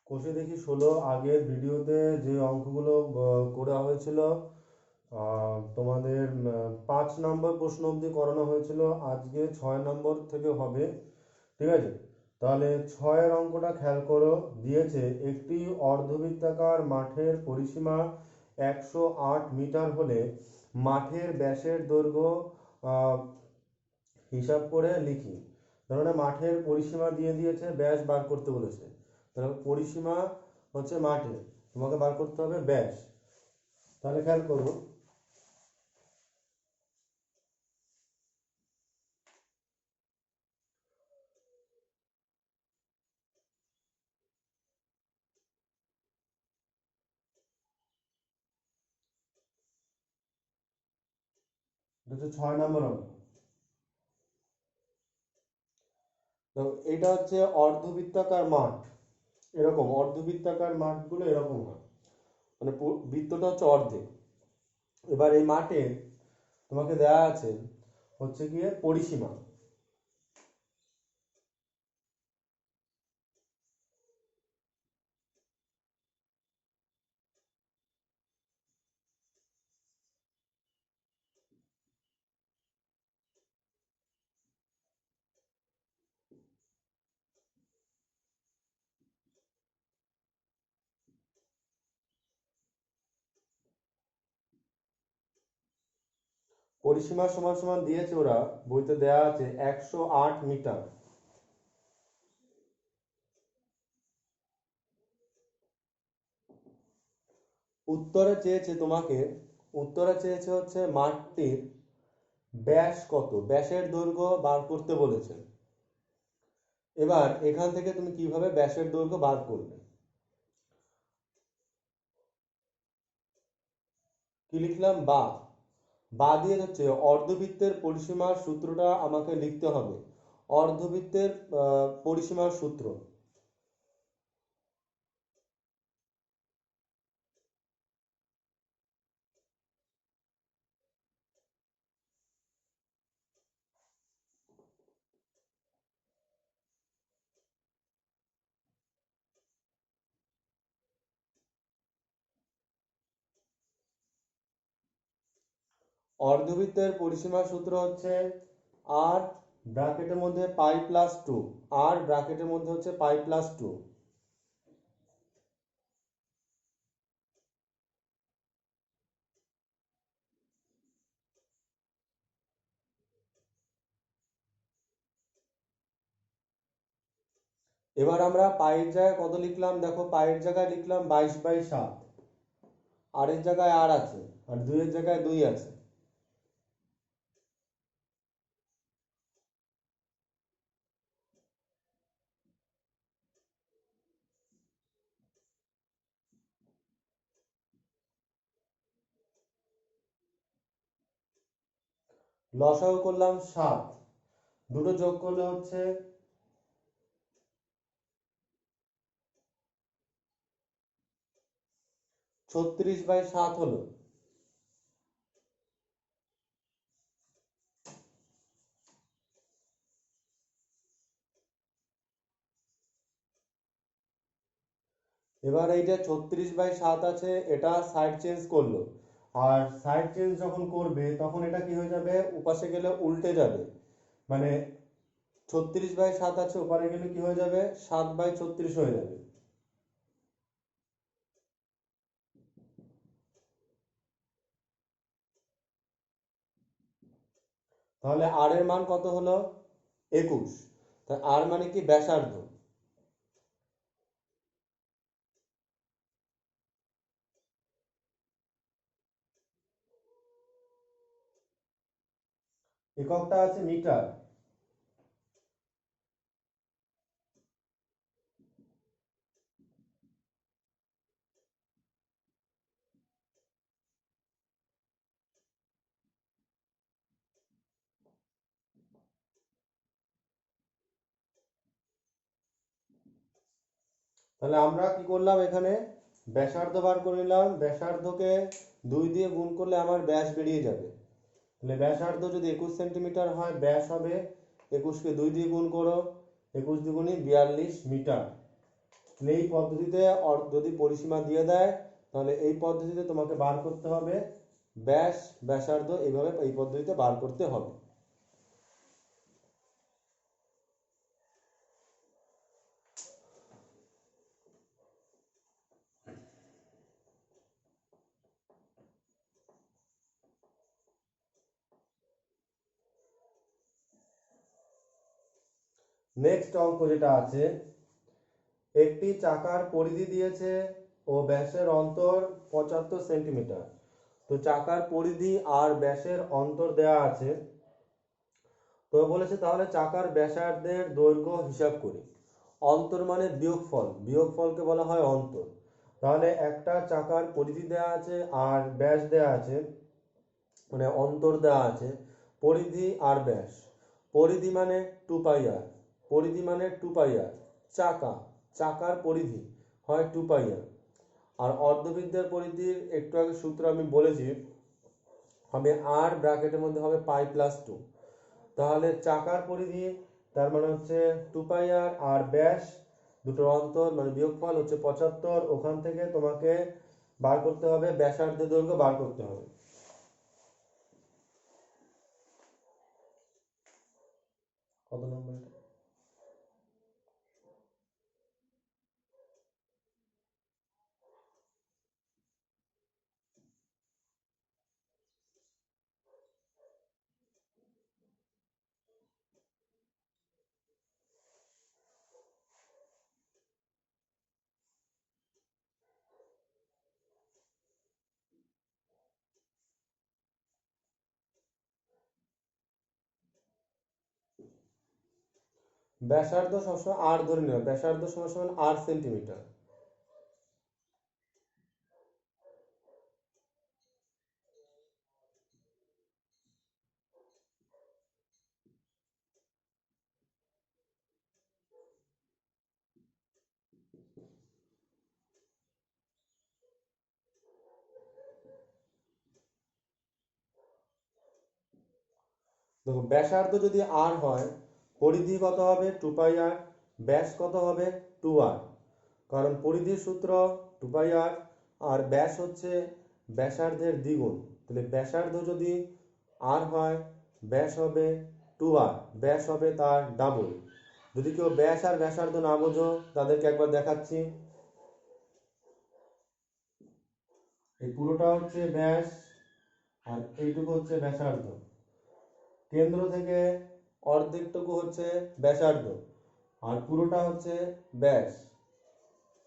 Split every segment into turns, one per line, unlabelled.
কষে দেখি 16 আগের ভিডিওতে যে অঙ্কগুলো করা হয়েছিল, তোমাদের 5 নম্বর প্রশ্ন অবধি করানো হয়েছিল, আজকে 6 নম্বর থেকে হবে। ঠিক আছে, তাহলে 6-এর অঙ্কটা খেয়াল করো। দিয়েছে একটি অর্ধবৃত্তাকার মাঠের পরিসীমা 108 মিটার হলে মাঠের ব্যাসের দৈর্ঘ্য আহ, হিসাব করে লিখি। তার মানে মাঠের পরিসীমা দিয়ে দিয়েছে, ব্যাস বার করতে বলেছে। তাহলে পরিসীমা হচ্ছে মাঠের, তোমাকে বার করতে হবে ব্যাস। তাহলে খেয়াল করো, এটা হচ্ছে 6 নম্বর অঙ্ক। তো এটা হচ্ছে অর্ধবৃত্তাকার মাঠ। এরকম অর্ধবৃত্তাকার মাঠগুলো এরকম হয়, মানে বৃত্তটা হচ্ছে অর্ধেক। এবার এই মাঠের তোমাকে দেয়া আছে হচ্ছে গিয়ে পরিসীমা। পরিসীমা সমান সমান দিয়েছে, ওরা বইতে দেয়া আছে 108 মিটার। উত্তরে চেয়েছে তোমাকে, উত্তরে চেয়েছে হচ্ছে মাঠটির ব্যাস কত, ব্যাসের দৈর্ঘ্য বার করতে বলেছে। এবার এখান থেকে তুমি কিভাবে ব্যাসের দৈর্ঘ্য বার করবে? কি লিখলাম? বা। বা দিয়ে হচ্ছে অর্ধবৃত্তের পরিসীমার সূত্রটা আমাকে লিখতে হবে। অর্ধবৃত্তের পরিসীমার সূত্র, অর্ধবৃত্তের পরিসীমার সূত্র হচ্ছে আর ব্র্যাকেটের মধ্যে পাই প্লাস টু, আর ব্র্যাকেটের মধ্যে হচ্ছে পাই প্লাস টু। এবার আমরা পায়ের জায়গায় কত লিখলাম দেখো, পায়ের জায়গায় লিখলাম 22/7, আর এর জায়গায় আর আছে, আর দুইয়ের জায়গায় 2 আছে। লসাগু করলাম 7, দুটো যোগ করলে হচ্ছে 36/7 হলো। এবার এই যে 36/7 আছে, এটা সাইড চেঞ্জ করলো, আর সাইড চেঞ্জ যখন করবে তখন এটা কি হয়ে যাবে, উপাসে গেলে উল্টে যাবে। মানে 36/7 আছে, ওপারে গেলে কি হয়ে যাবে, 7/36 হয়ে যাবে। তাহলে আর এর মান কত হলো? 21। তা আর মানে কি, ব্যাসার্ধ। এককটা আছে মিটার। তাহলে আমরা কি করলাম, এখানে ব্যাসার্ধ বার করে নিলাম। ব্যাসার্ধকে 2 দিয়ে গুণ করলে আমার ব্যাস বেরিয়ে যাবে। তাহলে ব্যাসার্ধ যদি 21 সেন্টিমিটার হয়, ব্যাস হবে 21কে 2 দিয়ে গুণ করো, 21 দুগুণে 42 মিটার। এই পদ্ধতিতে যদি পরিসীমা দিয়ে দেয় তাহলে এই পদ্ধতিতে তোমাকে বার করতে হবে ব্যাস, ব্যাসার্ধ, এইভাবে এই পদ্ধতিতে বার করতে হবে। নেক্সট অঙ্ক যেটা আছে, একটি চাকার পরিধি দিয়েছে ও ব্যাসের অন্তর 75 সেন্টিমিটার। তো চাকার পরিধি আর ব্যাসের অন্তর দেয়া আছে, তো বলেছে তাহলে চাকার ব্যাসার্ধের দৈর্ঘ্য হিসাব করি। অন্তর মানে বিয়োগফল, বিয়োগফলকে বলা হয় অন্তর। তাহলে একটা চাকার পরিধি দেয়া আছে আর ব্যাস দেয়া আছে, মানে অন্তর দেওয়া আছে, পরিধি আর ব্যাস। পরিধি মানে 2πr, পরিধি মানে 2πr। চাকা, চাকার পরিধি হয় 2πr। আর অর্ধবৃত্তের পরিধির একটু আগে সূত্র আমি বলেছি, হবে আর ব্র্যাকেটের মধ্যে হবে π+2। তাহলে চাকার পরিধি তার মানে হচ্ছে 2πr, আর ব্যাস দুটোর অন্তর মানে বিয়োগফল হচ্ছে 75। ওখান থেকে তোমাকে বার করতে হবে ব্যাসার্ধের দৈর্ঘ্য বার করতে হবে। কত নম্বর এটা? ব্যাসার্ধ সবসময় আর ধরে নেবে, ব্যাসার্ধ সমান সমান আর সেন্টিমিটার। দেখো ব্যাসার্ধ যদি আর হয়, পরিধি কত হবে 2πr, ব্যাস কত হবে 2r। কারণ পরিধির সূত্র 2πr, আর ব্যাস হচ্ছে ব্যাসার্ধের দ্বিগুণ। তাহলে ব্যাসার্ধ যদি আর হয়, ব্যাস হবে 2r, ব্যাস হবে তার ডাবল। যদি কেউ ব্যাস আর ব্যাসার্ধ না বোঝো তাদেরকে একবার দেখাচ্ছি। এই পুরোটা হচ্ছে ব্যাস আর এইটুকু হচ্ছে ব্যাসার্ধ। কেন্দ্র থেকে অর্ধেকটুকু হচ্ছে ব্যাসার্ধ আর পুরোটা হচ্ছে ব্যাস।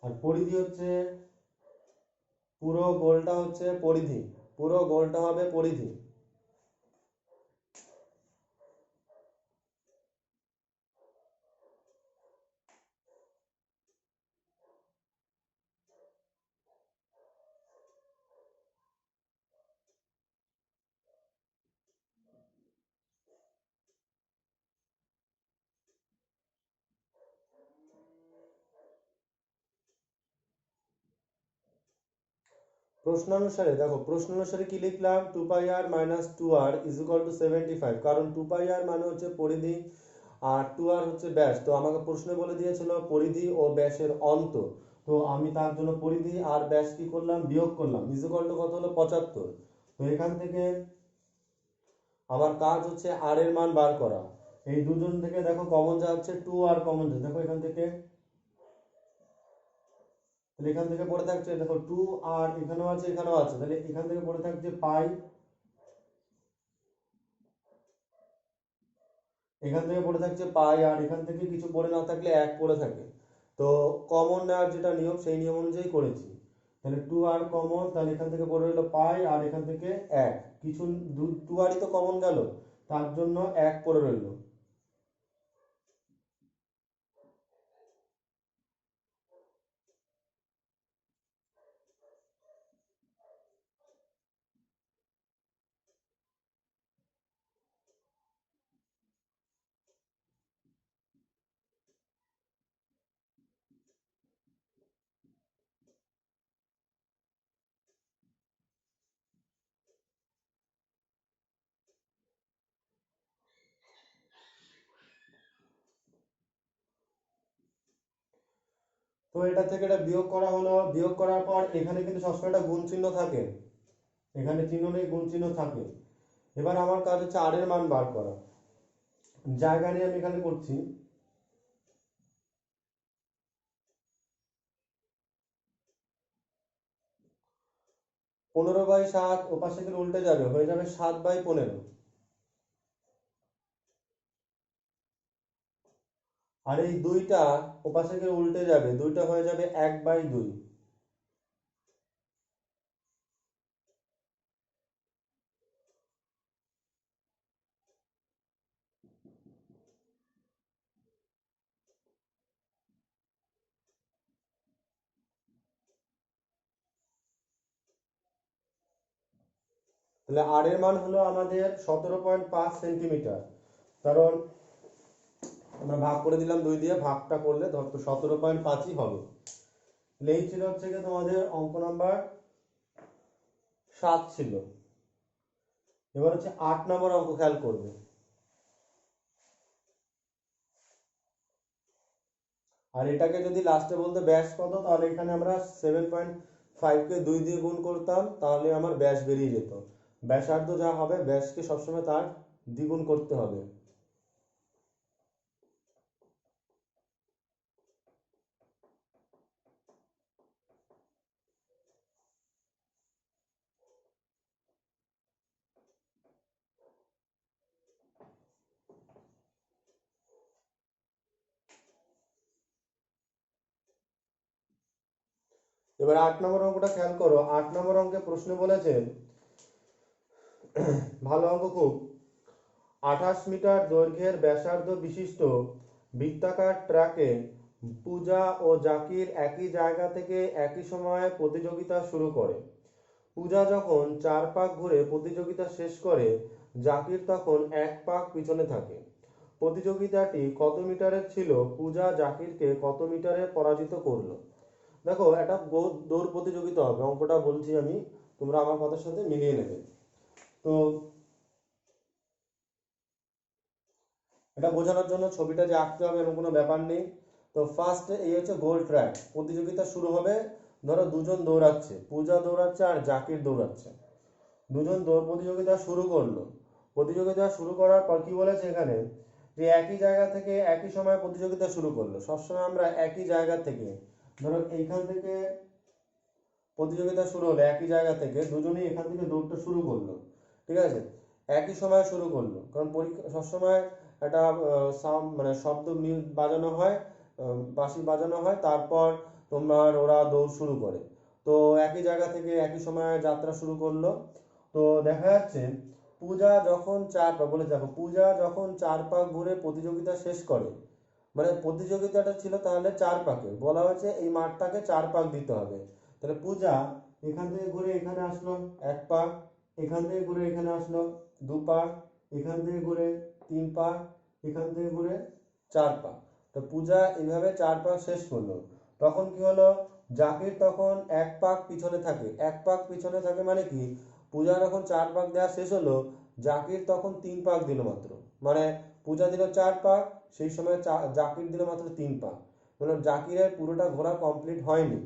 আর পরিধি হচ্ছে, পুরো গোলটা হচ্ছে পরিধি, পুরো গোলটা হবে পরিধি। প্রশ্নানুসারে দেখো, প্রশ্নানুসারে কি লিখলাম, 2πr - 2r = 75। কারণ 2πr মানে হচ্ছে পরিধি আর 2r হচ্ছে ব্যাস। তো আমাকে প্রশ্নে বলে দিয়েছিল পরিধি ও ব্যাসের অন্তর, তো আমি তার জন্য পরিধি আর ব্যাস কি করলাম, বিয়োগ করলাম। কত হলো 75। তো এখান থেকে আমার কাজ হচ্ছে আর এর মান বার করা। এই দুজন থেকে দেখো কমন যাচ্ছে 2r, কমন যাচ্ছে দেখো এখান থেকে। তাহলে এখান থেকে পড়ে থাকছে দেখো 2r, এখানেও আছে এখানেও আছে, তাহলে এখান থেকে পড়ে থাকছে পাই, এখান থেকে পড়ে থাকছে পাই, আর এখান থেকে কিছু পড়ে না থাকলে 1 পড়ে থাকে। তো কমন নেওয়ার যেটা নিয়ম সেই নিয়ম অনুযায়ী করেছি। তাহলে 2r কমন, তাহলে এখান থেকে পড়ে রইলো পাই আর এখান থেকে 1। কিছু 2rই তো কমন গেল, তার জন্য 1 পড়ে রইলো। তো এটা থেকে এটা বিয়োগ করা হলো, বিয়োগ করার পর এখানে কিন্তু সবসময় একটা গুণ চিহ্ন থাকে, এখানে চিহ্ন নেই, গুণ চিহ্ন থাকে। এবার আমার কাজ হচ্ছে আর এর মান বার করা। জায়গা নিয়ে আমি এখানে করছি। 15/7 ওপাশে গেলে উল্টে যাবে, হয়ে যাবে 7/15। আর এই দুইটা ওপাশে গিয়ে উল্টে যাবে, দুইটা হয়ে যাবে 1/2। তাহলে আর এর মান হলো আমাদের 17.5 সেন্টিমিটার। কারণ আমরা ভাগ করে দিলাম 2 দিয়ে, ভাগটা করলে ধরতো 17.5ই হবে। তাহলে এই ছিল হচ্ছে গিয়ে তোমাদের অঙ্ক নাম্বার 7 ছিল। এবার হচ্ছে 8 নম্বর অঙ্ক, খেয়াল করবে। আর এটাকে যদি লাস্টে বলতে ব্যাস কত, তাহলে এখানে আমরা 7.5কে 2 দিয়ে গুণ করতাম, তাহলে আমার ব্যাস বেরিয়ে যেত। ব্যাসার্ধ যা হবে, ব্যাসকে সবসময় তার দ্বিগুণ করতে হবে। এবার 8 নম্বর অঙ্কটা খেয়াল করো। 8 নম্বর অঙ্কে প্রশ্ন বলেছে, ভালো অঙ্ক খুব, 28 মিটার দৈর্ঘ্যের ব্যাসার্ধ বিশিষ্ট বৃত্তাকার ট্র্যাকে পূজা ও জাকির একই জায়গা থেকে একই সময়ে প্রতিযোগিতা শুরু করে। পূজা যখন 4 পাক ঘুরে প্রতিযোগিতা শেষ করে, জাকির তখন 1 পাক পিছনে থাকে। প্রতিযোগিতাটি কত মিটারের ছিল? পূজা জাকিরকে কত মিটারে পরাজিত করলো? দেখো, এটা দৌড় প্রতিযোগিতা হবে, অঙ্কটা বলছি আমি, তোমরা আমার কথার সাথে মিলিয়ে নেবে। তো এটা বোঝানোর জন্য ছবিটা যে আঁকতে হবে এরকম কোনো ব্যাপার নেই। তো ফার্স্ট এই হচ্ছে গোল ট্র্যাক, প্রতিযোগিতা শুরু হবে। ধরো দুজন দৌড়াচ্ছে, পূজা দৌড়াচ্ছে আর জাকির দৌড়াচ্ছে। দুজন দৌড় প্রতিযোগিতা শুরু করলো। প্রতিযোগিতা শুরু করার পর কি বলেছে এখানে, যে একই জায়গা থেকে একই সময় প্রতিযোগিতা শুরু করলো। সবসময় আমরা একই জায়গা থেকে, ধরো এইখান থেকে প্রতিযোগিতা শুরু হলো, একই জায়গা থেকে দুজনেই এখান থেকে দৌড়টা শুরু করলো, ঠিক আছে? একই সময় শুরু করলো, কারণ পরীক্ষা সবসময় একটা মানে শব্দ বাজানো হয়, বাঁশি বাজানো হয়, তারপর তোমার ওরা দৌড় শুরু করে। তো একই জায়গা থেকে একই সময় যাত্রা শুরু করলো। তো দেখা যাচ্ছে পূজা যখন বলে দেখো, পূজা যখন 4 পাক ঘুরে প্রতিযোগিতা শেষ করে, মানে প্রতিযোগিতাটা ছিল তাহলে 4 পাকে, বলা হয়েছে এই মাঠটাকে 4 পাক দিতে হবে। তাহলে পূজা এখান থেকে ঘুরে এখানে আসলো 1 পাক, এখান থেকে ঘুরে এখানে আসলো 2 পাক, এখান থেকে ঘুরে 3 পাক, এখান থেকে ঘুরে 4 পাক। তো পূজা এইভাবে 4 পাক শেষ করলো। তখন কি হলো, জাকির তখন 1 পাক পিছনে থাকে। 1 পাক পিছনে থাকে মানে কি, পূজা যখন 4 পাক দেওয়া শেষ হলো, জাকির তখন 3 পাক দিল মাত্র। মানে পূজা দিল 4 পাক, সেই সময় জাকির দিল মাত্র 3 পাক। মানে জাকিরের পুরোটা ঘোরা কমপ্লিট হয়নি।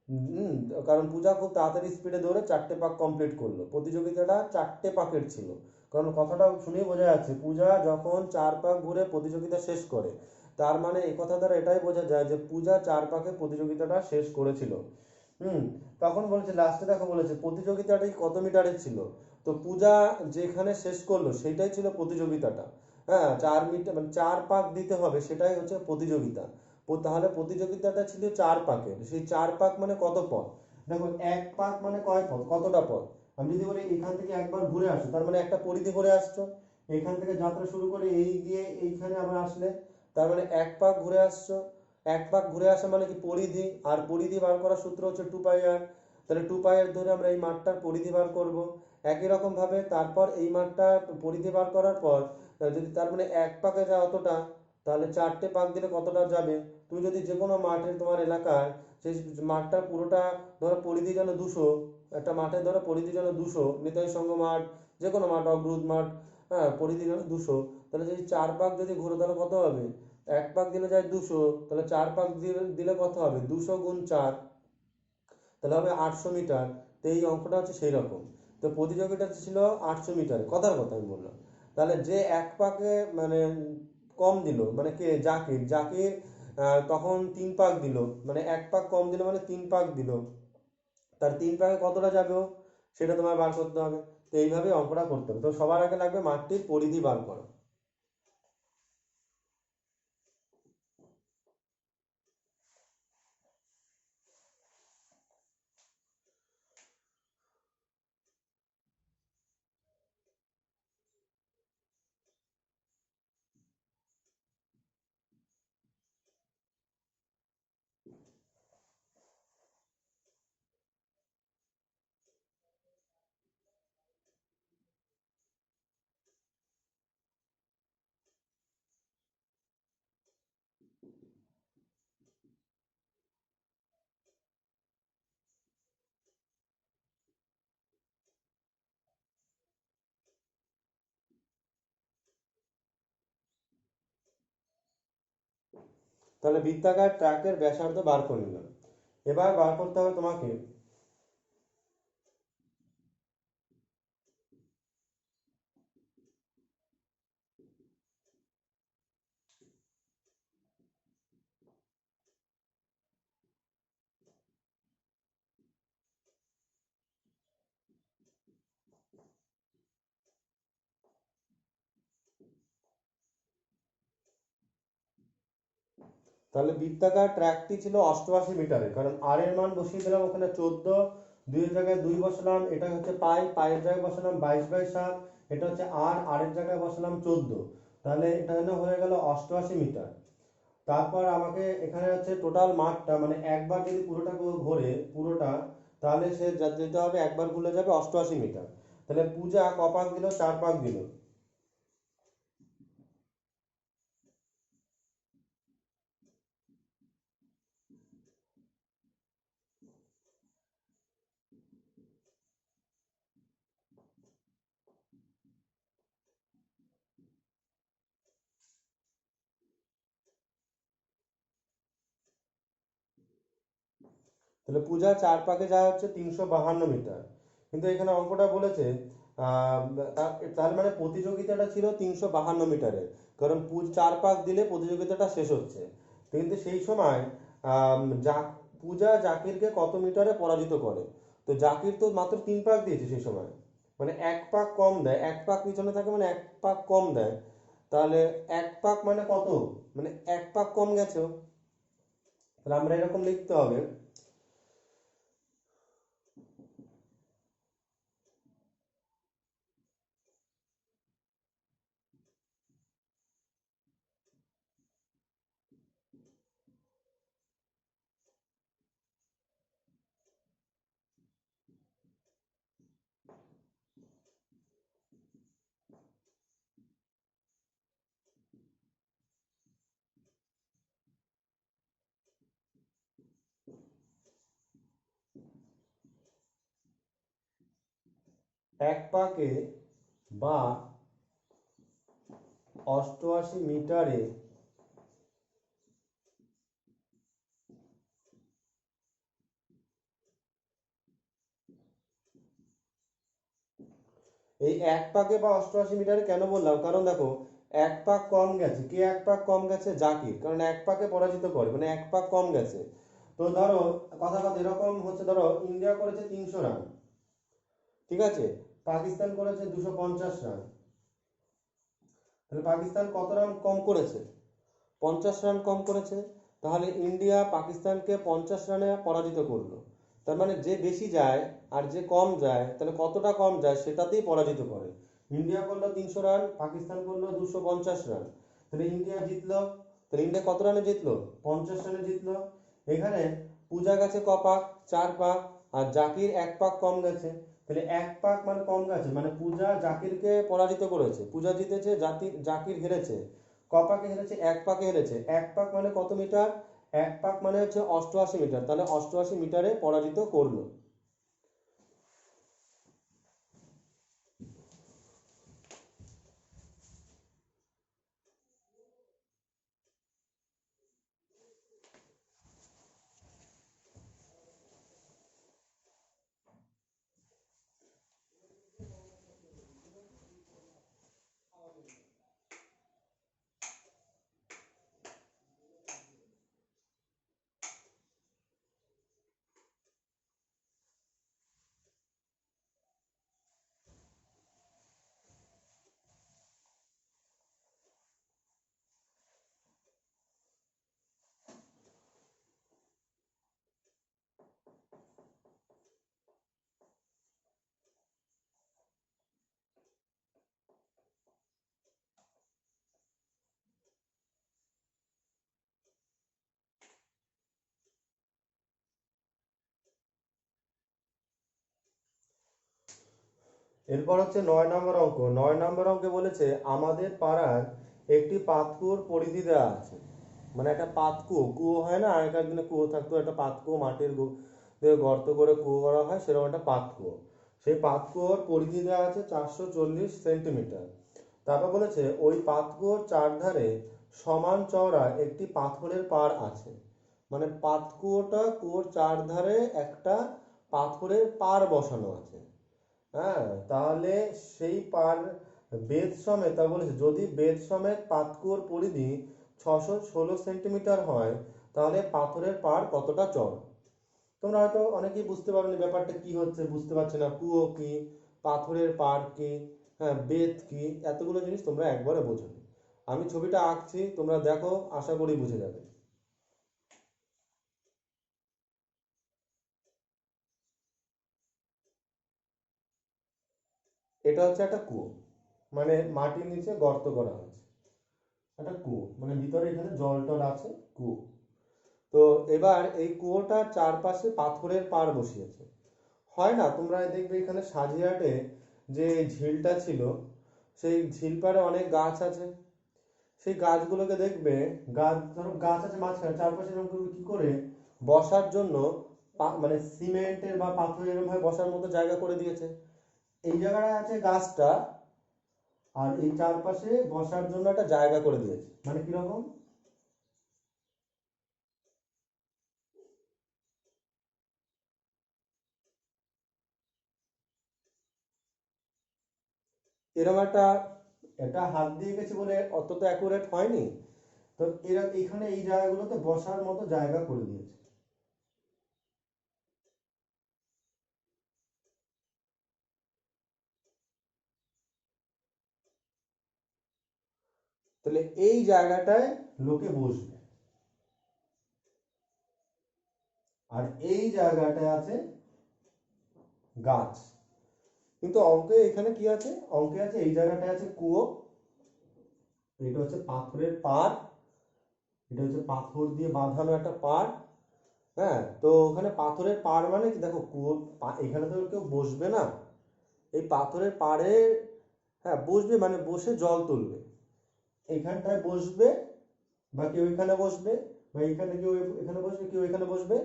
হুম, কারণ পূজা খুব তাড়াতাড়ি স্পিডে দৌড়ে 4টে পাক কমপ্লিট করলো। প্রতিযোগিতাটা 4টে পাকের ছিল। কারণ কথাটা শুনেই বোঝা যাচ্ছে, পূজা যখন 4 পাক ঘুরে প্রতিযোগিতা শেষ করে, তার মানে এই কথা দ্বারা এটাই বোঝা যায় যে পূজা 4 পাকে প্রতিযোগিতাটা শেষ করেছিল। হুম। তখন বলছে লাস্টে, দেখো বলেছে প্রতিযোগিতাটাই কত মিটারের ছিল। তো পূজা যেখানে শেষ করলো সেটাই ছিল প্রতিযোগিতাটা। হ্যাঁ, 4 মিটার মানে 4 পাক দিতে হবে, সেটাই হচ্ছে প্রতিযোগিতা। তাহলে প্রতিযোগিতাটা ছিল 4 পাকের। সেই 4 পাক মানে কত পথ? দেখো, 1 পাক মানে কয় পথ, কতটা পথ? আমি যদি বলি এখান থেকে একবার ঘুরে আসো, তার মানে একটা পরিধি ঘুরে আসছো। এখান থেকে যাত্রা শুরু করে এই গিয়ে এইখানে আবার আসলে, তার মানে 1 পাক ঘুরে আসছো। 1 পাক ঘুরে আসা মানে কি পরিধি, আর পরিধি বার করার সূত্র হচ্ছে 2πr। তাহলে 2πr ধরে আমরা এই মাঠটার পরিধি বার করব। একই রকম ভাবে তারপর এই মাঠটার পরিধি বার করার পর যদি তার মানে 1 পাকে যায় অতটা, তাহলে 4টে পাক দিলে কতটা যাবে? তুমি যদি যে কোনো মাঠে তোমার এলাকার সেই মাঠটা পুরোটা ধরো পরিধি যেন 200, একটা মাঠের ধরো পরিধি যেন 200, নিতাই সঙ্গ মাঠ, যে কোনো মাঠ, অগ্রুদ মাঠ, হ্যাঁ, পরিধি যেন 200, তাহলে যদি 4 পাক যদি ঘুরো তাহলে কত হবে? এক পাক দিলে যায় 200, তাহলে 4 পাক দিলে কত হবে? 200 গুণ 4, তাহলে হবে 800 মিটার। তো এই অঙ্কটা হচ্ছে সেই রকম। তো প্রতিযোগিতা ছিল 800 মিটার, কথার কথা আমি বললাম। তাহলে যে এক পাকে মানে কম দিল, মানে কে? জাকির। জাকির তখন 3 পাক দিল, মানে এক পাক কম দিল মানে 3 পাক দিল। তার 3 পাকে কতটা যাবে ও, সেটা তোমার বার করতে হবে। তো এইভাবে অঙ্কটা করতে হবে। তো সবার আগে লাগবে মাঠটির পরিধি বার করো। তাহলে বৃত্তাকার ট্র্যাকের ব্যাসার্ধ বার করে নিলাম। এবার বার করতে হবে তোমাকে তাহলে বৃত্তাকার ট্র্যাকটি ছিল 88 মিটারের, কারণ আর এর মান বসিয়ে দিলাম ওখানে 14, 2 এর জায়গায় 2 বসালাম, এটা হচ্ছে পাই, পাইয়ের জায়গায় বসালাম 22/7, এটা হচ্ছে আর এর জায়গায় বসালাম 14, তাহলে এটা হয়ে গেল 88 মিটার। তারপর আমাকে এখানে হচ্ছে টোটাল মাঠটা, মানে একবার যদি পুরোটা ঘোরে পুরোটা, তাহলে সে যেতে হবে, একবার ঘুরে যাবে 88 মিটার। তাহলে পূজা ক পাক দিল? 4 পাক দিল। তাহলে পূজা 4 পাকে যায় হচ্ছে 352 মিটার। কিন্তু এখানে অঙ্কটা বলেছে আহ, তার মানে প্রতিযোগিতাটা ছিল 352 মিটারের, কারণ 4 পাক দিলে প্রতিযোগিতাটা শেষ হচ্ছে। কিন্তু সেই সময় পূজা জাকিরকে কত মিটারে পরাজিত করে? তো জাকির তো মাত্র 3 পাক দিয়েছে সেই সময়, মানে এক পাক কম দেয়, এক পাক পিছনে থাকে মানে এক পাক কম দেয়। তাহলে এক পাক মানে কত? মানে এক পাক কম গেছে ও। তাহলে আমরা এরকম লিখতে হবে, এক পাকে বা 88 মিটারে এই এক পাকে বা 88 মিটারে কেন বললাম, কারণ দেখো এক পাক কম গেছে, কে এক পাক কম গেছে? জাকির, কারণ এক পাকে পরাজিত করে, মানে এক পাক কম গেছে। তো ধরো কথা কথা এরকম হচ্ছে, ধরো ইন্ডিয়া করেছে 300 রান, ঠিক আছে, পাকিস্তান করেছে 250 রান, তাহলে পাকিস্তান কত রান কম করেছে? 50 রান কম করেছে। তাহলে ইন্ডিয়া পাকিস্তানকে 50 রানে পরাজিত করলো। তার মানে যে বেশি যায় আর যে কম যায়, তাহলে কতটা কম যায় সেটাতেই পরাজিত করে। ইন্ডিয়া করলো 300 রান, পাকিস্তান করলো 250 রান, তাহলে ইন্ডিয়া জিতলো। তাহলে ইন্ডিয়া কত রানে জিতলো? 50 রানে জিতলো। এখানে পূজা গেছে ক পাক? 4 পাক। আর জাকির এক পাক কম গেছে। তাহলে এক পাক মানে কম গেছে, মানে পূজা জাকিরকে পরাজিত করেছে, পূজা জিতেছে, জাকির হেরেছে। ক পাকে হেরেছে? এক পাকে হেরেছে। এক পাক মানে কত মিটার? এক পাক মানে হচ্ছে 88 মিটার, তাহলে 88 মিটারে পরাজিত করলো। এরপর হচ্ছে 9 নম্বর অঙ্ক। 9 নম্বর অঙ্কে বলেছে আমাদের পাড়ার একটি পাতকুয়োর পরিধি দেওয়া আছে। মানে একটা পাতকুয়ো, কুয়ো হয় না, আগেকার দিনে কুয়ো থাকতো, একটা পাতকুয়ো মাটির গর্ত করে কুয়ো করা হয়, সেরকম একটা পাতকুয়ো। সেই পাতকুয়োর পরিধি দেওয়া আছে 440 সেন্টিমিটার। তারপর বলেছে ওই পাতকুয়োর চারধারে সমান চওড়া একটি পাথরের পাড় আছে। মানে কুয়োর চারধারে একটা পাথরের পাড় বসানো আছে। হ্যাঁ, তাহলে সেই পার বেদ সমেত, তা বলেছে যদি বেদ সমেত পাতকুয়োর পরিধি 616 সেন্টিমিটার হয়, তাহলে পাথরের পাড় কতটা চওড়া। তোমরা হয়তো অনেকেই বুঝতে পারোনি ব্যাপারটা কি হচ্ছে, বুঝতে পারছে না কুয়ো কি, পাথরের পাড় কি, হ্যাঁ বেদ কি, এতগুলো জিনিস তোমরা একবারে বোঝো। আমি ছবিটা আঁকছি, তোমরা দেখো, আশা করি বুঝে যাবে। এটা হচ্ছে একটা কুয়ো, মানে মাটির নিচে গর্ত করা হয়েছে, একটা কুয়ো, মানে ভিতরে এখানে জল টল আছে, কুয়ো। তো এবার এই কুয়োটার চারপাশে পাথরের পাড় বসিয়েছে। হয় না, তোমরা দেখবে এখানে সাজিয়াটে যে ঝিলটা ছিল, সেই ঝিল পাড়ে অনেক গাছ আছে। সেই গাছগুলোকে দেখবে, গাছ ধরো গাছ আছে মাঝখানে, চারপাশে এরকম করে কি করে বসার জন্য মানে সিমেন্টের বা পাথরের এরকম ভাবে বসার মতো জায়গা করে দিয়েছে। এই জায়গাটা আছে গাছটা, আর এই চারপাশে বসার জন্য একটা জায়গা করে দিয়েছে। মানে কিরকম, এরকম একটা, এটা হাত দিয়ে গেছে বলে অত তো অ্যাকুরেট হয়নি। তো এরা এখানে এই জায়গাগুলোতে বসার মতো জায়গা করে দিয়েছে। তাহলে এই জায়গাটায় লোকে বসবে, আর এই জায়গাটায় আছে গাছ। কিন্তু অঙ্কে এখানে কি আছে, অঙ্কে আছে এই জায়গাটায় আছে কুয়ো, এটা হচ্ছে পাথরের পাড়, এটা হচ্ছে পাথর দিয়ে বাঁধানো একটা পাড়। হ্যাঁ, তো ওখানে পাথরের পাড় মানে কি, দেখো কুয়ো, এখানে তো কেউ বসবে না, এই পাথরের পাড়ে, হ্যাঁ বসবে মানে বসে জল তুলবে, এইখানটায় বসবে, বা কেউ এখানে বসবে, বা এখানে কেউ এখানে বসবে, কেউ এখানে বসবে,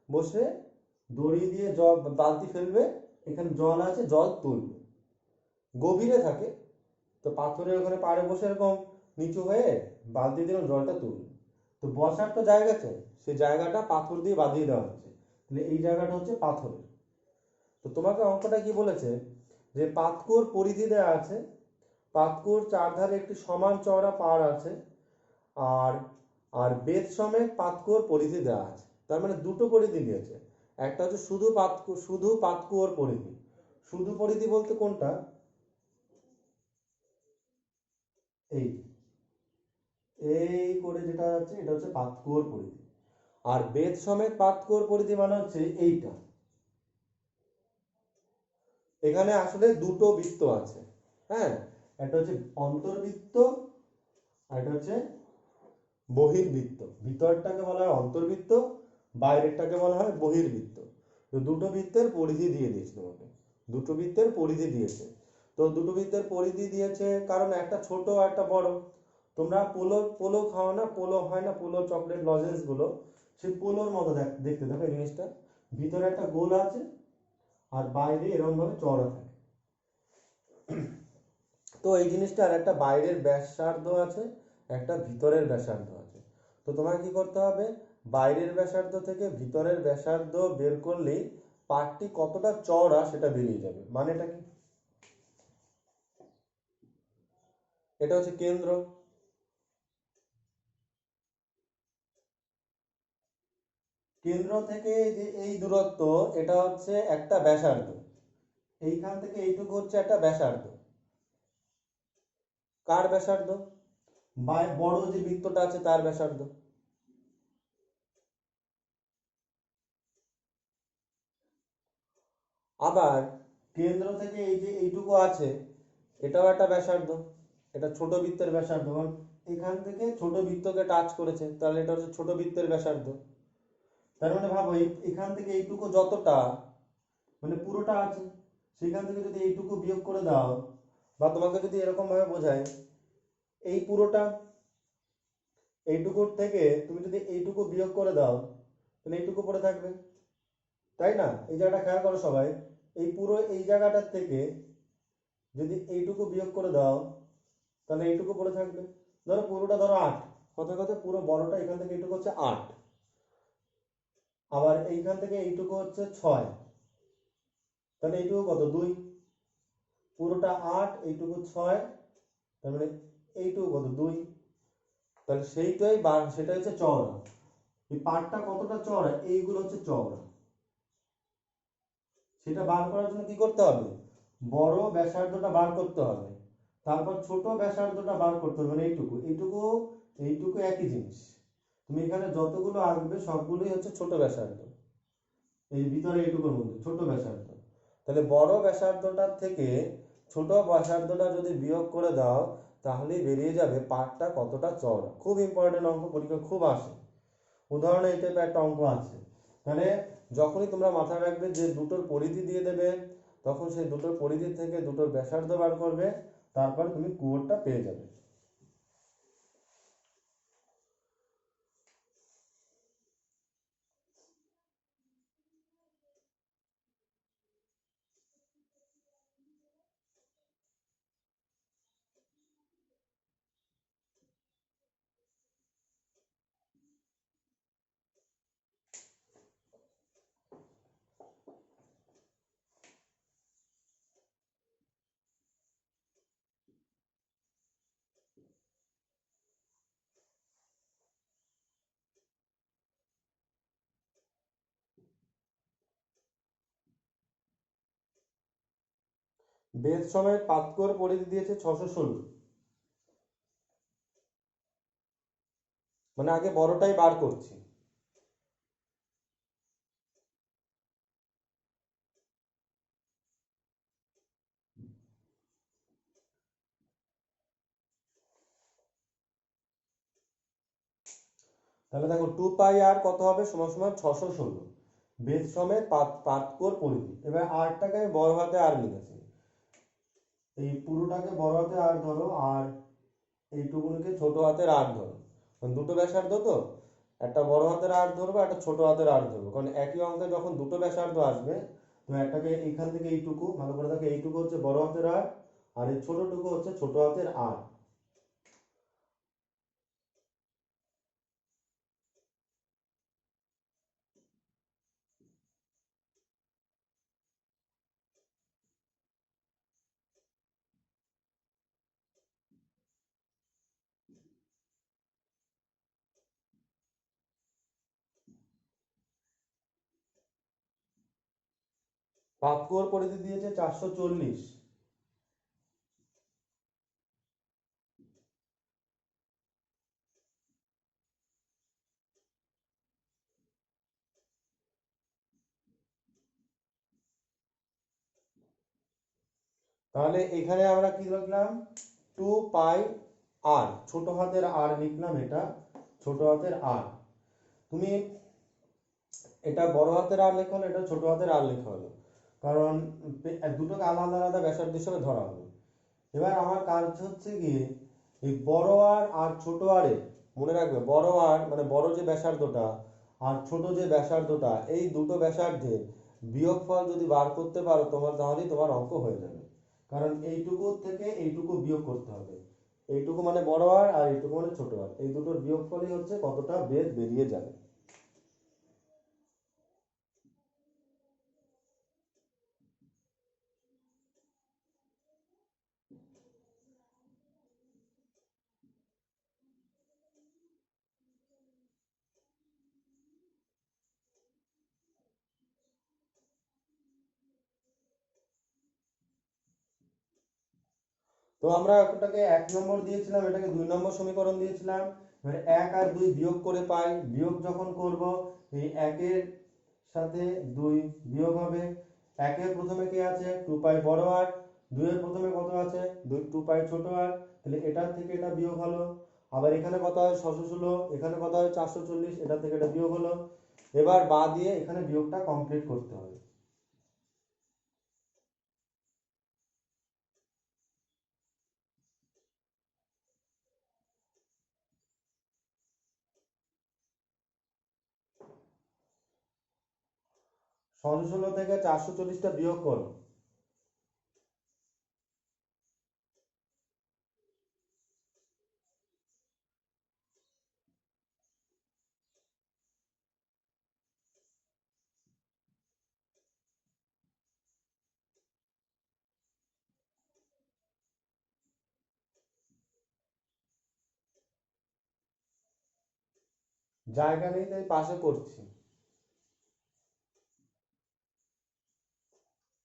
বসে দড়ি দিয়ে জল বালতি ফেলবে, এখানে জল আছে, জল তুলবে, গভীরে থাকে। তো পাথরের ওখানে পাড়ে বসে এরকম নিচু হয়ে বালতি দিয়ে জলটা তুলবে। তো বসার তো জায়গা চাই, সেই জায়গাটা পাথর দিয়ে বাঁধিয়ে দেওয়া হচ্ছে, তাহলে এই জায়গাটা হচ্ছে পাথরের। তো তোমাকে অঙ্কটা কি বলেছে, যে পাতকুয়োর পরিধি দেওয়া আছে, পাতকুয়োর চারধারে একটি সমান চওড়া পাড় আছে, আর আর বেদ সমেত পাতকুয়োর পরিধি দেওয়া আছে। তার মানে দুটো পরিধি দিয়েছে, একটা হচ্ছে শুধু পাতকুয়োর পরিধি। শুধু পরিধি বলতে কোনটা, এই এই করে যেটা আছে, এটা হচ্ছে পাতকুয়োর পরিধি। আর বেদ সমেত পাতকুয়োর পরিধি মানে হচ্ছে এইটা। এখানে আসলে দুটো বৃত্ত আছে, হ্যাঁ, একটা হচ্ছে অন্তর্বৃত্ত, আর এটা হচ্ছে বহির্বৃত্ত। ভিতরটাকে বলা হয় অন্তর্বৃত্ত, বাইরেরটাকে বলা হয় বহির্বৃত্ত। তো দুটো বৃত্তের পরিধি দিয়ে দিয়েছে তোমাকে, দুটো বৃত্তের পরিধি দিয়েছে। তো দুটো বৃত্তের পরিধি দিয়েছে কারণ একটা ছোট একটা বড়। তোমরা পোলো পোলো খাও না, পোলো হয় না, পোলো চকলেট লজেন্স গুলো, সেই পোলোর মতো দেখতে, দেখো এই জিনিসটা, ভিতরে একটা গোল আছে, আর বাইরে এরকম ভাবে চওড়া থাকে। তো এই জিনিসটার একটা বাইরের ব্যাসার্ধ আছে, একটা ভিতরের ব্যাসার্ধ আছে। তো তোমাকে কি করতে হবে, বাইরের ব্যাসার্ধ থেকে ভিতরের ব্যাসার্ধ বের করলেই পার্টটি কতটা চওড়া সেটা বেরিয়ে যাবে। মানেটা কি, এটা হচ্ছে কেন্দ্র, কেন্দ্র থেকে যে এই দূরত্ব, এটা হচ্ছে একটা ব্যাসার্ধ, এইখান থেকে এইটুকু হচ্ছে একটা ব্যাসার্ধ। কার ব্যাসার্ধ, বড় যে বৃত্তটা আছে তার ব্যাসার্ধ। আবার কেন্দ্র থেকে এই যে এইটুকু আছে, এটাও একটা ব্যাসার্ধ, এটা ছোট বৃত্তের ব্যাসার্ধ, কারণ এখান থেকে ছোট বৃত্তকে টাচ করেছে, তাহলে এটা হচ্ছে ছোট বৃত্তের ব্যাসার্ধ। তার মানে ভাবো এখান থেকে এইটুকু যতটা, মানে পুরোটা আছে, সেখান থেকে যদি এইটুকু বিয়োগ করে দাও, বা তোমাকে যদি এরকম ভাবে বোঝায়, এই পুরোটা এইটুকুর থেকে তুমি যদি এইটুকু বিয়োগ করে দাও তাহলে এইটুকু পড়ে থাকবে, তাই না? এই জায়গাটা খেয়াল করো সবাই, এই পুরো এই জায়গাটার থেকে যদি এইটুকু বিয়োগ করে দাও তাহলে এইটুকু পড়ে থাকবে। ধরো পুরোটা ধরো 8, কথার কথা পুরো বড়টা এখান থেকে এইটুকু হচ্ছে 8, আবার এইখান থেকে এইটুকু হচ্ছে 6, তাহলে এইটুকু কত 2, পুরোটা 8, এইটুকু 6, তার মানে এইটুকু কত 2, তাহলে সেটাই হচ্ছে চওড়া। এই পার্টটা কতটা চওড়া, এইগুলো হচ্ছে চওড়া। সেটা বার করার জন্য কি করতে হবে, বড় ব্যাসার্ধটা বার করতে হবে, তারপর ছোট ব্যাসার্ধটা বার করতে হবে, মানে এইটুকু এইটুকু এইটুকু একই জিনিস। তুমি এখানে যতগুলো আঁকবে সবগুলোই হচ্ছে ছোট ব্যাসার্ধ, এই ভিতরে এইটুকুর মধ্যে ছোট ব্যাসার্ধ। তাহলে বড় ব্যাসার্ধটার থেকে ছোট ব্যাসার্ধটা যদি বিয়োগ করে দাও তাহলেই বেরিয়ে যাবে পার্টটা কতটা চওড়া। খুব ইম্পর্টেন্ট অঙ্ক, পরীক্ষা খুব আসে, উদাহরণে এই টাইপের একটা অঙ্ক আছে। তাহলে যখনই তোমরা মাথায় রাখবে যে দুটোর পরিধি দিয়ে দেবে, তখন সেই দুটোর পরিধি থেকে দুটোর ব্যাসার্ধ বার করবে, তারপরে তুমি কুয়োরটা পেয়ে যাবে। বেদ সমেত পাতকর পরিধি দিয়েছে 616, মানে আগে বড়টাই বার করছি। তাহলে দেখো 2πr কত হবে, সমান সমান 616 বেদ সমেত পাতকর পরিধি। এবার আরটাকে আমি বড় হাতে আর লিখেছি, এই পুরোটাকে বড় হাতে আর ধরো, আর এইটুকুনিকে ছোট হাতের আর ধরো, কারণ দুটো ব্যাসার্ধ তো, একটা বড় হাতের আর ধরবো, একটা ছোট হাতের আর ধরবো, কারণ একই অঙ্কে যখন দুটো ব্যাসার্ধ আসবে, তো একটাকে এইখান থেকে এইটুকু ভালো করে দেখো, এইটুকু হচ্ছে বড় হাতের আর এই ছোটটুকু হচ্ছে ছোট হাতের আর। পাতকর পরিধি দিয়েছে 440, তাহলে এখানে আমরা কি লিখলাম, 2πr, ছোট হাতের আর লিখলাম, এটা ছোট হাতের আর। তুমি এটা বড় হাতের আর লেখা হলো, এটা ছোট হাতের আর লেখা হলো, কারণ দুটোকে আলাদা আলাদা ব্যাসার্ধ হিসেবে ধরা হবে। এবার আমার কাজ হচ্ছে গিয়ে এই বড় আর আর ছোট আরে, মনে রাখবে বড় আর মানে বড় যে ব্যাসার্ধটা আর ছোট যে ব্যাসার্ধটা, এই দুটো ব্যাসার্ধের বিয়োগফল যদি বার করতে পারো তোমার, তাহলেই তোমার অঙ্ক হয়ে যাবে। কারণ এইটুকু থেকে এইটুকু বিয়োগ করতে হবে, এইটুকু মানে বড় আর এইটুকু মানে ছোট আর, এই দুটোর বিয়োগফলই হচ্ছে কতটা বেদ বেরিয়ে যাবে। তো আমরা এটাকে 1 নম্বর দিয়েছিলাম, এটাকে 2 নম্বর সমীকরণ দিয়েছিলাম। এবারে 1 আর 2 বিয়োগ করে পাই, বিয়োগ যখন করব এই 1-এর সাথে 2 বিয়োগ হবে। 1-এর প্রথমে কি আছে 2π বড় আর, 2-এর প্রথমে কত আছে 2π ছোট আর, তাহলে এটার থেকে এটা বিয়োগ হলো। আবার এখানে কত হয় 616, এখানে কত হয় 440, এটা থেকে এটা বিয়োগ হলো। এবার বা দিয়ে এখানে বিয়োগটা কমপ্লিট করতে হবে। 616 থেকে 440টা বিয়োগ করো। জায়গা নেই তাই পাশে করছি।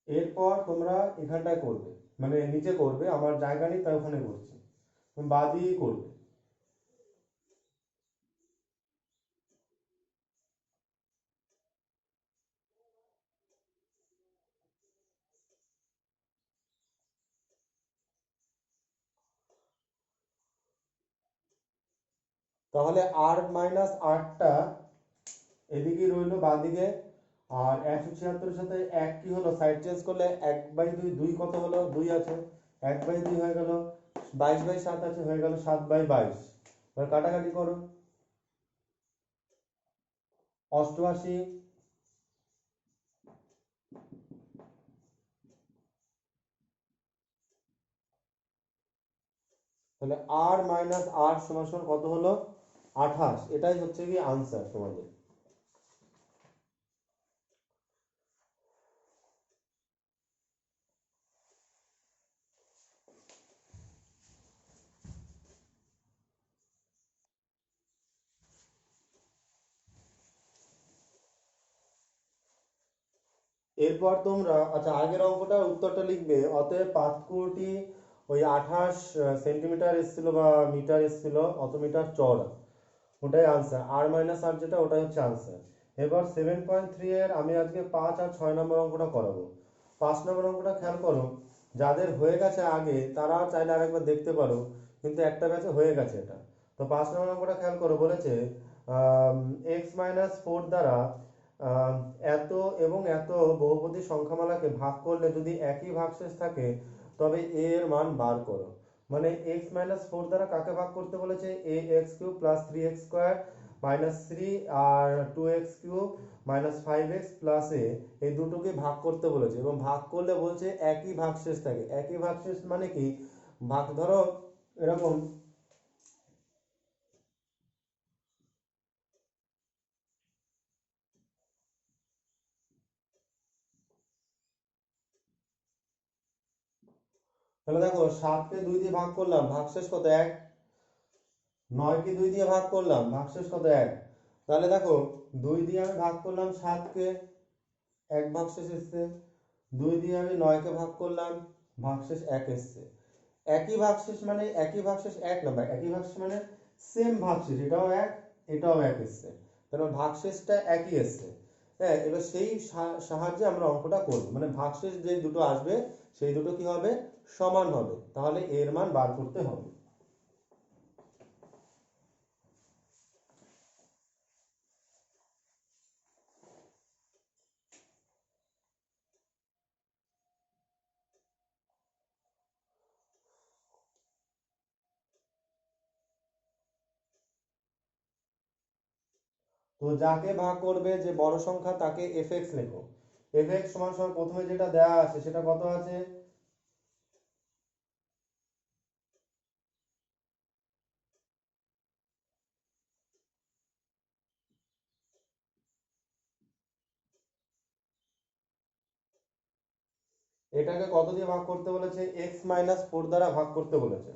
এরপর তোমরা এখানটায় করবে, মানে নিচে করবে, আমার জায়গা নেই তাই ওখানে করছি, তুমি বাঁ দিয়েই করবে। তাহলে r-8টা এদিকে রইলো বাঁ দিকে, আর 176-এর সাথে এক কি হলো, সাইড চেঞ্জ করলে 1/2, 2 কত হলো, 2 আছে, 1/2 হয়ে গেল, 22/7 আছে, হয়ে গেল 7/22। এবার কাটাকাটি করো, 88। তাহলে r-8 সমান সমান কত হলো, 28। এটাই হচ্ছে কি আনসার তোমাদের। এরপর তোমরা, আচ্ছা আগের অঙ্কটার উত্তরটা লিখবে, অতএব পাঁচকোটি ওই 28 সেন্টিমিটার এসেছিল বা মিটার এসেছিল, অত মিটার চওড়া, ওটাই আনসার। r-8 যেটা, ওটাই হচ্ছে আনসার। এবার 7.3 এর আমি আজকে 5 আর 6 নম্বর অঙ্কটা করাবো। 5 নম্বর অঙ্কটা খেয়াল করো, যাদের হয়ে গেছে আগে তারা চাইলে আরেকবার দেখতে পারো, কিন্তু একটা ব্যাচে হয়ে গেছে এটা। তো 5 নম্বর অঙ্কটা খেয়াল করো, বলেছে x-4 দ্বারা আহ, এত এবং এত বহুপদী সংখ্যামালাকে ভাগ করলে যদি একই ভাগশেষ থাকে তবে a এর মান বার করো। মানে x-4 দ্বারা কাকে ভাগ করতে বলেছে, ax³ প্লাস 3x² মাইনাস 3 আর 2x³ minus 5x plus a, এই দুটোকে ভাগ করতে বলেছে, এবং ভাগ করলে বলছে একই ভাগশেষ থাকে। একই ভাগশেষ মানে কি, ভাগ ধরো এরকম, তাহলে দেখো 7কে 2 দিয়ে ভাগ করলাম, ভাগশেষ কত, 1। 9কে 2 দিয়ে ভাগ করলাম, ভাগশেষ কত, 1। তাহলে দেখো 2 দিয়ে আমি ভাগ করলাম 7কে, 1 ভাগশেষ এসছে। 2 দিয়ে আমি 9কে ভাগ করলাম, ভাগশেষ 1 এসছে। একই ভাগশেষ মানে একই ভাগশেষ 1 না ভাই, একই ভাগশেষ মানে সেম ভাগশেষ, এটাও 1 এটাও 1 এসছে, তাহলে ভাগশেষটা একই এসছে। হ্যাঁ, এবার সেই সাহায্যে আমরা অঙ্কটা করব, মানে ভাগশেষ যে দুটো আসবে সেই দুটো কি হবে, সমান হবে, তাহলে এর মান বার করতে হবে। তো যাকে ভাগ করবে, যে বড় সংখ্যা, তাকে এফ লেখো। এফ সমান সমান প্রথমে যেটা দেওয়া আছে সেটা কত আছে, এটাকে কত দিয়ে ভাগ করতে বলেছে, x-4 দ্বারা ভাগ করতে বলেছে।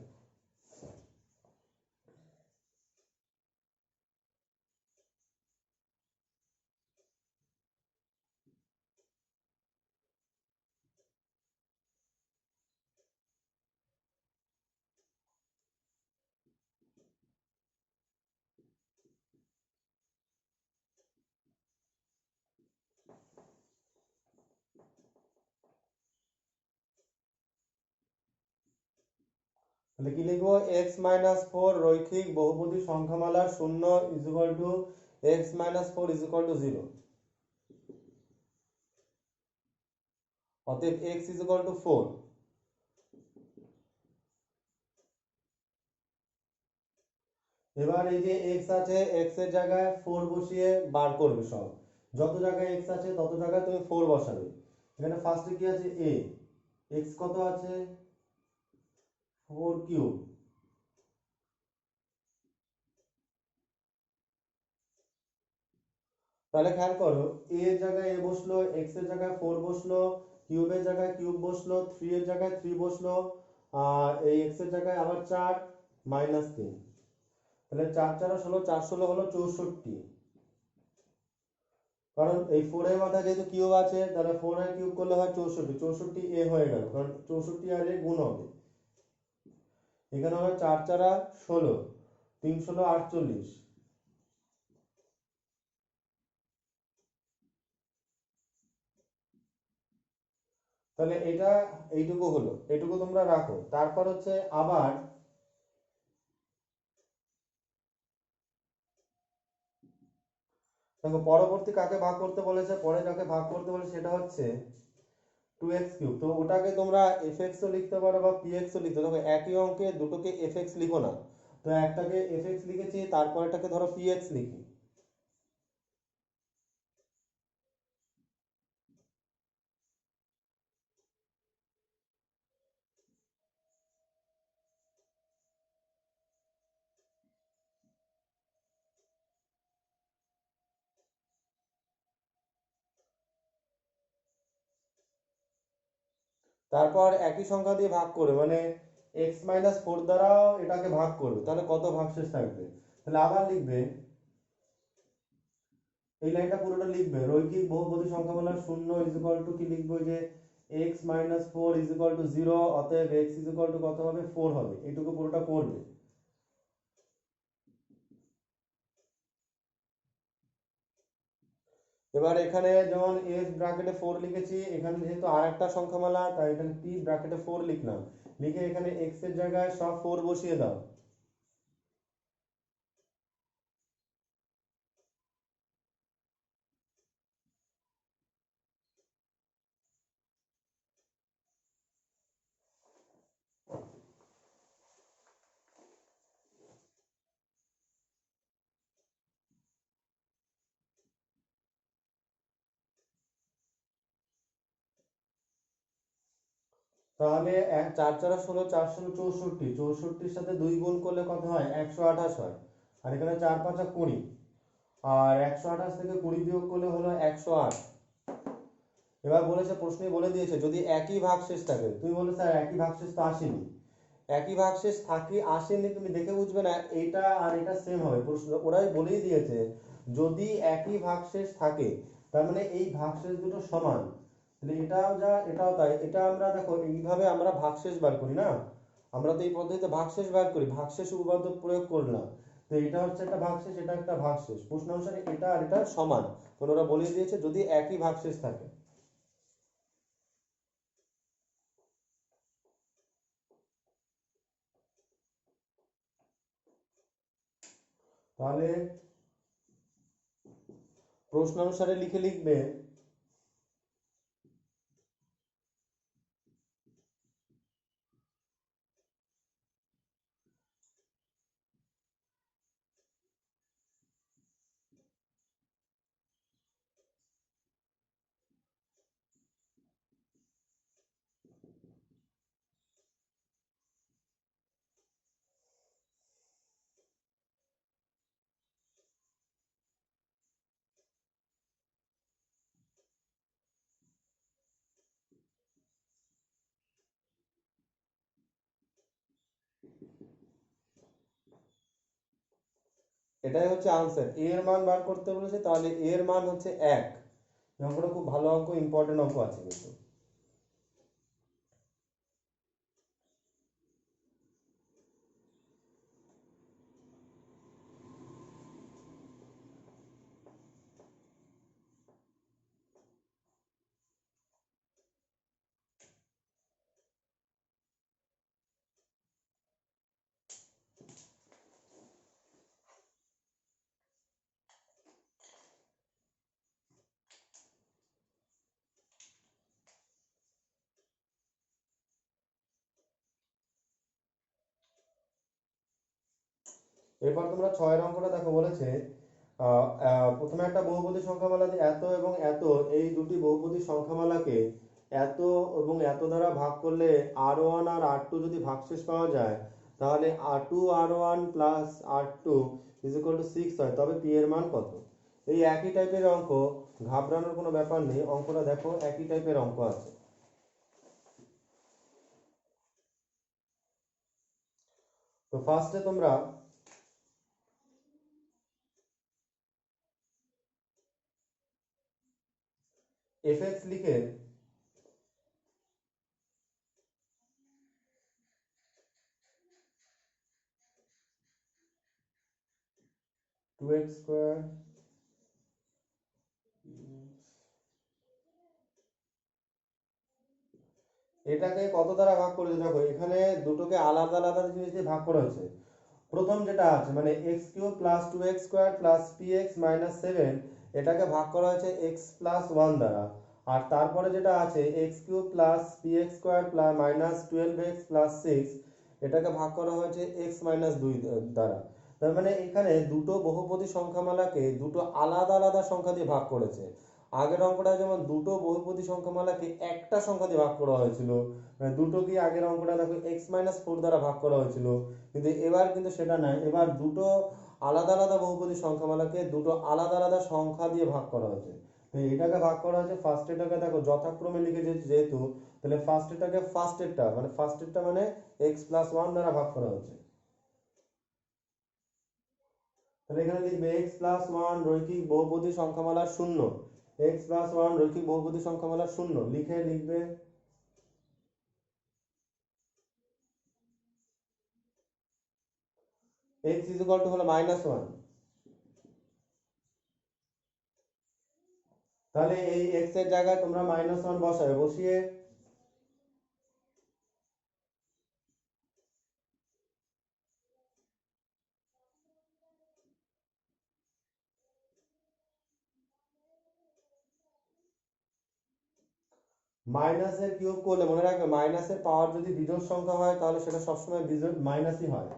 তাহলে কি লিখবো, x-4 রৈখিক বহুপদী সংখ্যামালার শূন্য equal to x-4 equal to 0। অতএব x ইকুয়াল টু 4। এবার এই যে x আছে, x এর জায়গায় 4 বসিয়ে বার করবে সব। যত জায়গায় এক্স আছে তত জায়গায় তুমি 4 বসাবে। এখানে ফার্স্টে কি আছে এ, এক্স কত আছে 4 কিউব। তাহলে খেয়াল করো, এ এর জায়গায় এ বসলো, এক্স এর জায়গায় 4 বসলো, কিউবের জায়গায় কিউব বসলো, 3 এর জায়গায় 3 বসলো, আর এই এক্স এর জায়গায় আবার 4 -3। তাহলে 4 4 16, 4 16 হলো 64। কারণ এই 4 এর মাথায় যেহেতু কিউব আছে, তাহলে 4 এর কিউব করলে হয় 64, 64 এ হয়ে গেল, কারণ 64 আর এ গুণ হবে। এখানে হলো 4 4 16, 3 16 48। তাহলে এটা এইটুকু হলো, এইটুকু তোমরা রাখো। তারপর হচ্ছে আবার দেখো পরবর্তী কাকে ভাগ করতে বলেছে, পরে যাকে ভাগ করতে বলেছে সেটা হচ্ছে 2x কিউব। তো ওটাকে তোমরা fx ও লিখতে পারো বা px ও লিখতে পারো। দেখো একই অঙ্কে দুটোকে fx লিখো না, তো একটাকে fx লিখেছি, তারপরেটাকে ধরো px লিখি। তারপর একই সংখ্যা দিয়ে ভাগ করবে, মানে x-4 দ্বারাও এটাকে ভাগ করবে, তাহলে কত ভাগশেষ থাকবে। তাহলে আবার লিখবে, এই লাইনটা পুরোটা লিখবে, রৈখিক বহুপদী সংখ্যাগুলোর শূন্য ইজ ইকুয়াল টু কি লিখবে, যে x-4 ইজ ইকুয়াল টু 0, অতএব x ইজ ইকুয়াল টু কত হবে 4 হবে। এইটুকু পুরোটা করবে। এবার এখানে যেমন s ব্র্যাকেটে 4 লিখেছি, এখানে যেহেতু আর একটা সংখ্যামালা, তাই এখানে p ব্র্যাকেটে 4 লিখলাম। লিখে এখানে x এর জায়গায় সব 4 বসিয়ে দাও। তাহলে 4 4 16, 4 16 64, 64 সাথে 2 গুণ করলে কত হয় 128 হয়। আর এখানে 4 5 20, আর 128 থেকে 20 বিয়োগ করলে হলো 108। এবার বলেছে, প্রশ্নে বলে দিয়েছে যদি একই ভাগশেষ থাকে, তুমি বলে স্যার একই ভাগশেষ তো আসেনি। একই ভাগশেষ থাকি আসেনি তুমি দেখে বুঝবে না, এটা আর এটা সেম হবে। প্রশ্ন ওরাই বলেই দিয়েছে যদি একই ভাগশেষ থাকে, তার মানে এই ভাগশেষ দুটো সমান। তাহলে এটাও যা এটাও তাই। এটা আমরা দেখো এইভাবে আমরা ভাগশেষ বার করি না, আমরা তো এই পদ্ধতিতে ভাগশেষ বার করি, ভাগশেষ উপপাদ্য প্রয়োগ করলাম। তো এটা হচ্ছে একটা ভাগশেষ, এটা একটা ভাগশেষ, প্রশ্ন অনুসারে এটা আর এটা সমান। কারণ ওরা বলে দিয়েছে যদি একই ভাগশেষ থাকে। তাহলে প্রশ্ন অনুসারে লিখে লিখবে। এটাই হচ্ছে আনসার। এ এর মান বার করতে বলেছে, তাহলে এ এর মান হচ্ছে 1। এই অঙ্কটা খুব ভালো অঙ্ক, ইম্পর্টেন্ট অঙ্ক আছে কিন্তু। এরপর তোমরা 6 এর অঙ্কটা দেখো, বলেছে প্রথমে একটা বহুপদী সংখ্যামালা দিয়ে এত এবং এত, এই দুটি বহুপদী সংখ্যামালাকে এত এবং এত দ্বারা ভাগ করলে R1 আর R2 যদি ভাগশেষ পাওয়া যায়, তাহলে R2R1 plus R2 is equal two 6 হয়। তবে পি এর মান কত? এই একই টাইপের অঙ্ক, ঘাবড়ানোর কোনো ব্যাপার নেই, অঙ্কটা দেখো একই টাইপের অঙ্ক আছে। তো ফার্স্টে তোমরা fx লিখে টু এক্স স্কোয়ার এটাকে কত দ্বারা ভাগ করেছে দেখো, এখানে দুটোকে আলাদা আলাদা জিনিস দিয়ে ভাগ করা হয়েছে। প্রথম যেটা আছে মানে x cube plus two x square plus p x minus seven, এটাকে ভাগ করা হয়েছে এক্স প্লাস ওয়ান দ্বারা। আর তারপরে যেটা আছে x cube plus p x square plus minus twelve x plus six, এটাকে ভাগ করা হয়েছে এক্স মাইনাস দুই দ্বারা। তার মানে এখানে দুটো বহুপদী সংখ্যামালাকে দুটো আলাদা আলাদা সংখ্যা দিয়ে ভাগ করেছে। আগের অঙ্কটা যেমন দুটো বহুপদী সংখ্যামালাকে একটা সংখ্যা দিয়ে ভাগ করা হয়েছিল, দুটো কি আগের অঙ্কটা দেখো এক্স মাইনাস ফোর দ্বারা ভাগ করা হয়েছিল, কিন্তু এবার কিন্তু সেটা নয়, এবার দুটো আলাদা আলাদা বহুপদী সংখ্যামালাকে দুটো আলাদা আলাদা সংখ্যা দিয়ে ভাগ করা হয়েছে। তো এটাকে ভাগ করা হয়েছে, ফার্স্ট এটাকে দেখো যথাক্রমে লিখেছে যেহেতু, তাহলে ফার্স্ট এটাকে ফার্স্ট এরটা মানে এক্স প্লাস ওয়ান দ্বারা ভাগ করা হয়েছে। তাহলে এখানে লিখবে এক্স প্লাস ওয়ান রৈখিক বহুপদী সংখ্যামালা শূন্য, এক্স প্লাস ওয়ান রৈখিক বহুপদী সংখ্যামালা শূন্য লিখে লিখবে এক্স ইজ ইকুয়াল টু হলো মাইনাস ওয়ান। তাহলে এই এক্স এর জায়গায় তোমরা মাইনাস ওয়ান বসাবে, বসিয়ে মাইনাসের কিউব করলে মনে রাখবে মাইনাসের পাওয়ার যদি বিজোড় সংখ্যা হয় তাহলে সেটা সবসময় বিজোড় মাইনাসই হয়।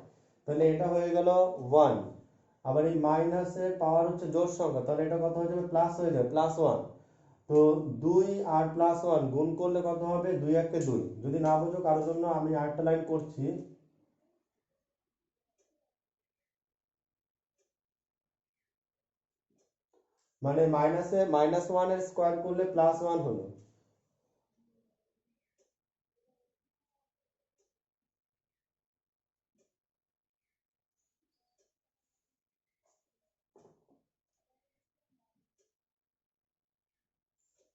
তাহলে এটা হয়ে গেল ওয়ান। আবার এই মাইনাসের পাওয়ার হচ্ছে জোড় সংখ্যা, তাহলে এটা কত হয়ে যাবে প্লাস হয়ে যাবে প্লাস ওয়ান। তো দুই আর প্লাস ওয়ান গুণ করলে কত হবে, দুই একে দুই। যদি না বোঝো কারোর জন্য আমি আরেকটা লাইন করছি, মানে মাইনাসে মাইনাস ওয়ান এর স্কোয়ার করলে প্লাস ওয়ান হলো।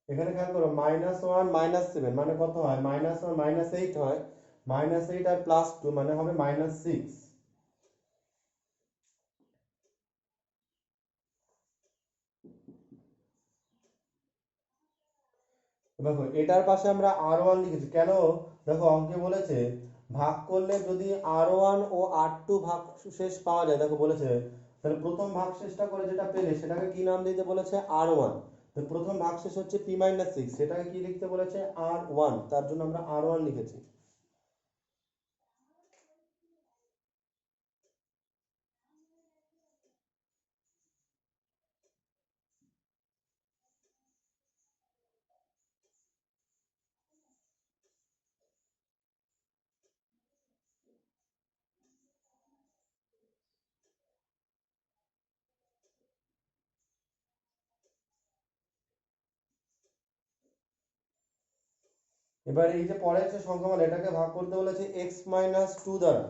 এখানে খেয়াল করো মাইনাস ওয়ান মাইনাস সেভেন মানে কত হয়, মাইনাস ওয়ান মাইনাস এইট হয়, মাইনাস এইট আর প্লাস টু মানে হবে মাইনাস সিক্স। দেখো এটার পাশে আমরা আর ওয়ান লিখেছি কেন, দেখো অঙ্কে বলেছে ভাগ করলে যদি আর ওয়ান ও আর টু ভাগ শেষ পাওয়া যায়, দেখো বলেছে তাহলে প্রথম ভাগ শেষটা করে যেটা পেলে সেটাকে কি নাম দিতে বলেছে আর ওয়ান। তো প্রথম ভাগ শেষ হচ্ছে পি মাইনাস সিক্স, সেটাকে কি লিখতে বলেছে আর ওয়ান, তার জন্য আমরা আর ওয়ান লিখেছি। এবার এই যে পরের যে সংখ্যামালা এটাকে ভাগ করতে বলেছে এক্স মাইনাস টু দ্বারা।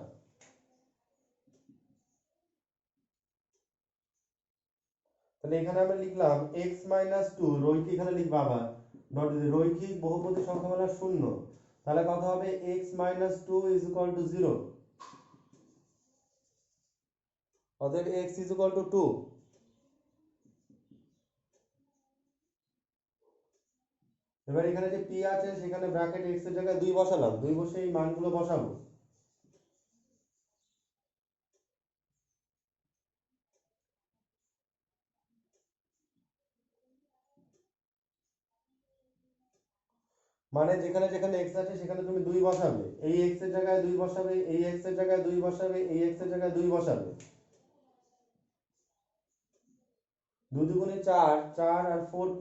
তাহলে এখানে আমরা লিখলাম এক্স মাইনাস টু, রৈখিক এখানে লিখবো আবার নট রৈখিক বহুপদী সংখ্যামালা শূন্য, তাহলে কত হবে x minus two is equal to zero, অতএব x is equal to two. এবার এখানে যে পি আছে সেখানে ব্র্যাকেট এক্স এর জায়গায় দুই বসালাম, দুই বসে এই মানগুলো বসাবো। মানে যেখানে যেখানে এক্স আছে সেখানে তুমি দুই বসাবে, এই এক্স এর জায়গায় দুই বসাবে, এই এক্স এর জায়গায় দুই বসাবে, এই এক্স এর জায়গায় দুই বসাবে। 2 দুগুণে 4, 4 আর 4p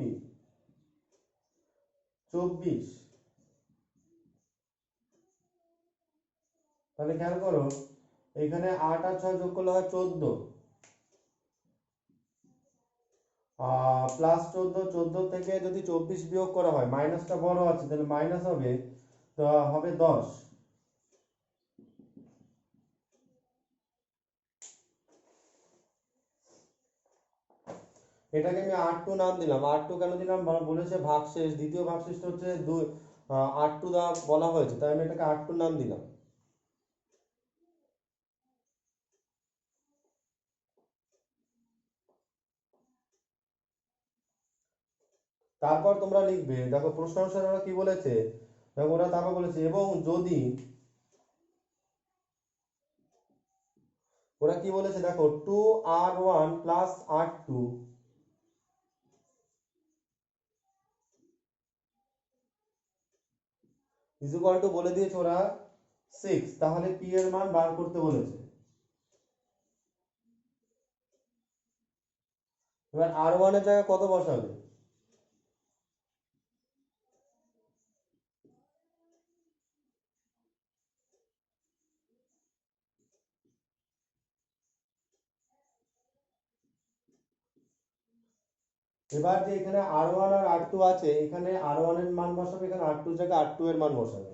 24। তাহলে খেয়াল করো এখানে 8 আর 6 যোগ করলে হয় 14, প্লাস 14, 14 থেকে যদি 24 বিয়োগ করা হয়, মাইনাসটা বড় আছে তাহলে মাইনাস হবে, তো হবে 10। এটাকে আমি R2 নাম দিলাম। R2 কেন দিলাম, বলেছে ভাগশেষ, দ্বিতীয় ভাগশেষটা হচ্ছে 2, R2 দা বলা হয়েছে, তাই আমি এটাকে R2 নাম দিলাম। তারপর তোমরা লিখবে, দেখো প্রশ্ন অনুসারে ওরা কি বলেছে, দেখো ওরা তারপর বলেছে এবং যদি, ওরা কি বলেছে দেখো 2R1 plus R2 is equal two বলে দিয়েছে ওরা 6, তাহলে p এর মান বার করতে বলেছে। এবার R1 এর জায়গায় কত বসাবে, এবার যে এখানে R1 আর R2 আছে, এখানে R1 এর মান বসাবে, এখানে R2 এর জায়গায় R2 এর মান বসাবে।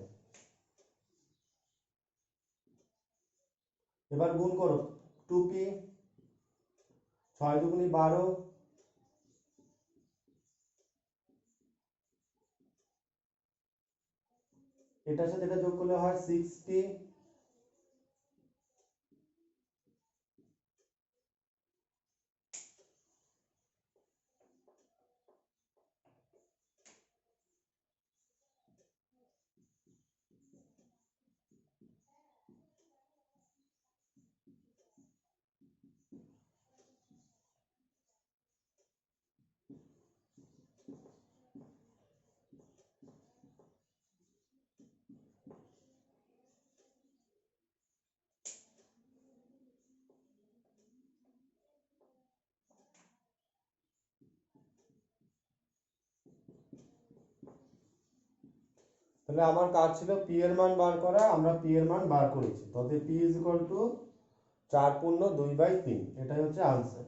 এবার গুণ করো 2p, 6 দুগুণে 12, এটার সাথে এটা যোগ করলে হয় 60, তাহলে আমার কাজ ছিল p এর মান বার করা, আমরা p এর মান বার করেছি, তাতে p ইজ ইকুয়াল টু 4 পূর্ণ 2/3, এটাই হচ্ছে আনসার।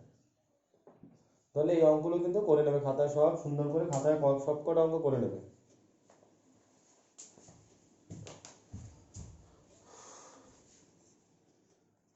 তাহলে এই অঙ্কগুলো কিন্তু করে নেবে খাতায়, সব সুন্দর করে খাতায় সব কটা অঙ্ক করে নেবে।